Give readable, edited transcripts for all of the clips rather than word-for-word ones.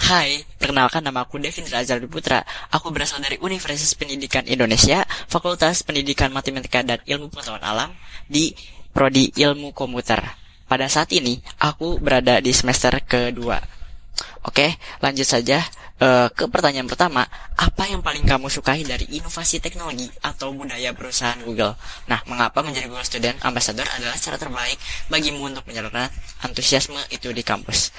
Hai, perkenalkan nama aku Devin Razal Putra. Aku berasal dari Universitas Pendidikan Indonesia, Fakultas Pendidikan Matematika dan Ilmu Pengetahuan Alam di Prodi Ilmu Komputer. Pada saat ini, aku berada di semester kedua. Oke, lanjut saja ke pertanyaan pertama. Apa yang paling kamu sukai dari inovasi teknologi atau budaya perusahaan Google? Nah, mengapa menjadi Google Student Ambassador adalah cara terbaik bagimu untuk menyalurkan antusiasme itu di kampus?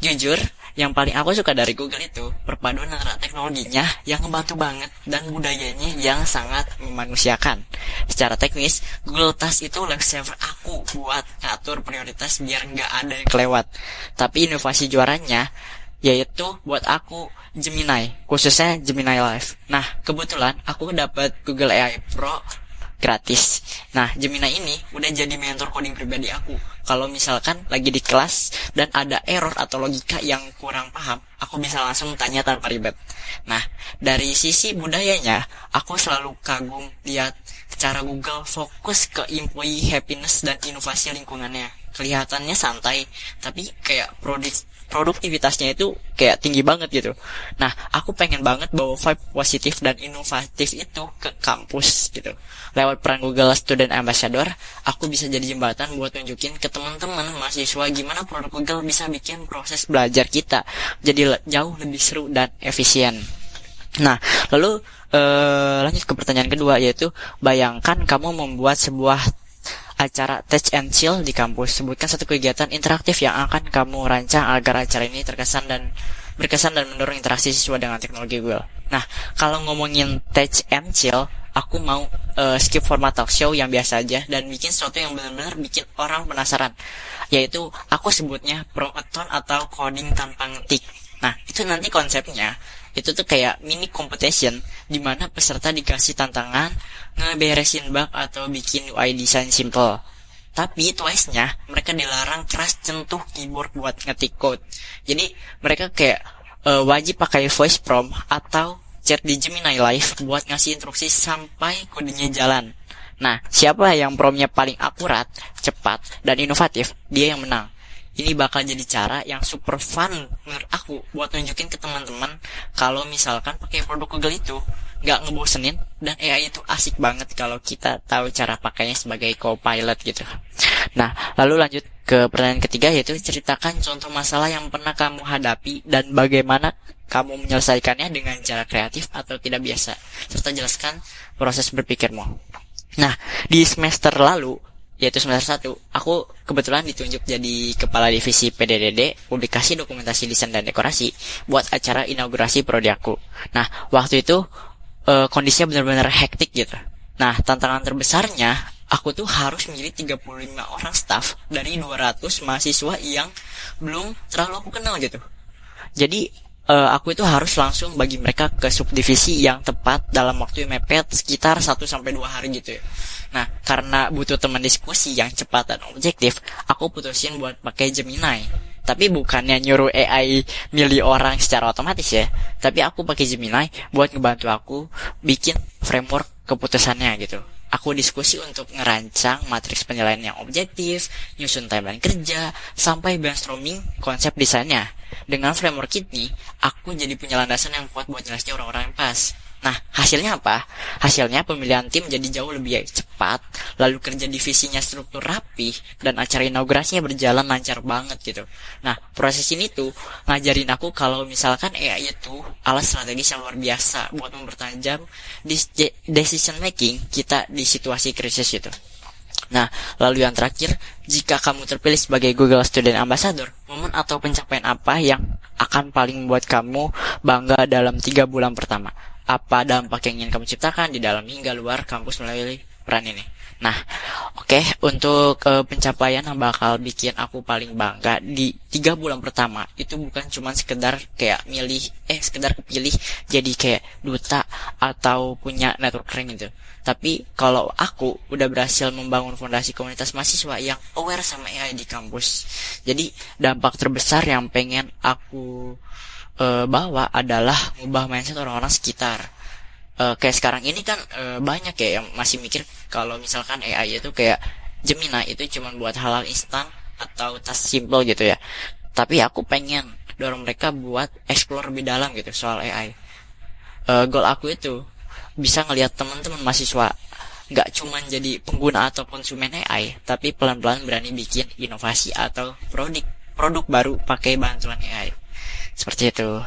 Jujur, yang paling aku suka dari Google itu perpaduan antara teknologinya yang ngebantu banget dan budayanya yang sangat memanusiakan. Secara teknis, Google Task itu lifesaver aku buat ngatur prioritas biar nggak ada yang kelewat. Tapi inovasi juaranya yaitu buat aku Gemini, khususnya Gemini Live. Nah, kebetulan aku dapat Google AI Pro gratis. Nah, Gemini ini udah jadi mentor coding pribadi aku. Kalau misalkan lagi di kelas dan ada error atau logika yang kurang paham, aku bisa langsung tanya tanpa ribet. Nah, dari sisi budayanya, aku selalu kagum lihat cara Google fokus ke employee happiness dan inovasi lingkungannya. Kelihatannya santai, tapi kayak produktivitasnya itu kayak tinggi banget gitu. Nah, aku pengen banget bawa vibe positif dan inovatif itu ke kampus gitu. Lewat peran Google Student Ambassador, aku bisa jadi jembatan buat tunjukin ke teman-teman mahasiswa gimana produk Google bisa bikin proses belajar kita jadi jauh lebih seru dan efisien. Nah, lalu lanjut ke pertanyaan kedua, yaitu bayangkan kamu membuat sebuah acara Touch and Chill di kampus. Sebutkan satu kegiatan interaktif yang akan kamu rancang agar acara ini berkesan dan mendorong interaksi siswa dengan teknologi Google. Nah, kalau ngomongin Touch and Chill, aku mau skip format talk show yang biasa aja dan bikin sesuatu yang benar-benar bikin orang penasaran, yaitu aku sebutnya promptathon atau coding tanpa ngetik. Nah, itu nanti konsepnya itu tuh kayak mini competition di mana peserta dikasih tantangan ngeberesin bug atau bikin UI design simple. Tapi twice-nya mereka dilarang keras sentuh keyboard buat ngetik code. Jadi mereka kayak wajib pakai voice prompt atau chat di Gemini Live buat ngasih instruksi sampai kodenya jalan. Nah, siapa yang promptnya paling akurat, cepat, dan inovatif, dia yang menang. Ini bakal jadi cara yang super fun menurut aku buat nunjukin ke teman-teman kalau misalkan pakai produk Google itu nggak ngebosenin dan AI itu asik banget kalau kita tahu cara pakainya sebagai co-pilot gitu. Nah, lalu lanjut ke pertanyaan ketiga, yaitu ceritakan contoh masalah yang pernah kamu hadapi dan bagaimana kamu menyelesaikannya dengan cara kreatif atau tidak biasa, serta jelaskan proses berpikirmu. Nah, di semester lalu, yaitu semester 1, aku kebetulan ditunjuk jadi kepala divisi PDDD, publikasi dokumentasi desain dan dekorasi, buat acara inaugurasi prodi aku. Nah, waktu itu kondisinya benar-benar hektik gitu. Nah, tantangan terbesarnya, aku tuh harus menjadi 35 orang staff dari 200 mahasiswa yang belum terlalu aku kenal gitu. Jadi, aku itu harus langsung bagi mereka ke subdivisi yang tepat dalam waktu yang mepet sekitar 1-2 hari gitu ya. Nah, karena butuh teman diskusi yang cepat dan objektif, aku putusin buat pakai Gemini. Tapi bukannya nyuruh AI milih orang secara otomatis ya, tapi aku pakai Gemini buat ngebantu aku bikin framework keputusannya gitu. Aku diskusi untuk ngerancang matriks penilaian yang objektif, nyusun timeline kerja, sampai brainstorming konsep desainnya. Dengan framework ini, aku jadi punya landasan yang kuat buat jelasnya orang-orang yang pas. Nah, hasilnya apa? Hasilnya pemilihan tim jadi jauh lebih cepat, lalu kerja divisinya struktur rapi, dan acara inaugurasinya berjalan lancar banget gitu. Nah, proses ini tuh ngajarin aku kalau misalkan AI itu alat strategis yang luar biasa buat mempertajam decision making kita di situasi krisis itu. Nah, lalu yang terakhir, jika kamu terpilih sebagai Google Student Ambassador, momen atau pencapaian apa yang akan paling membuat kamu bangga dalam 3 bulan pertama? Apa dampak yang ingin kamu ciptakan di dalam hingga luar kampus melalui peran ini? Nah, oke, untuk pencapaian yang bakal bikin aku paling bangga di 3 bulan pertama itu bukan cuma sekedar kayak sekedar kepilih jadi kayak duta atau punya network keren gitu. Tapi kalau aku udah berhasil membangun fondasi komunitas mahasiswa yang aware sama AI di kampus. Jadi dampak terbesar yang pengen aku bawa adalah mengubah mindset orang-orang sekitar. Kayak sekarang ini kan banyak ya yang masih mikir kalau misalkan AI itu kayak Gemini itu cuma buat hal-hal instan atau task simple gitu ya. Tapi aku pengen dorong mereka buat explore lebih dalam gitu soal AI. Goal aku itu bisa ngelihat teman-teman mahasiswa nggak cuman jadi pengguna atau konsumen AI, tapi pelan-pelan berani bikin inovasi atau produk baru pakai bantuan AI. Seperti itu.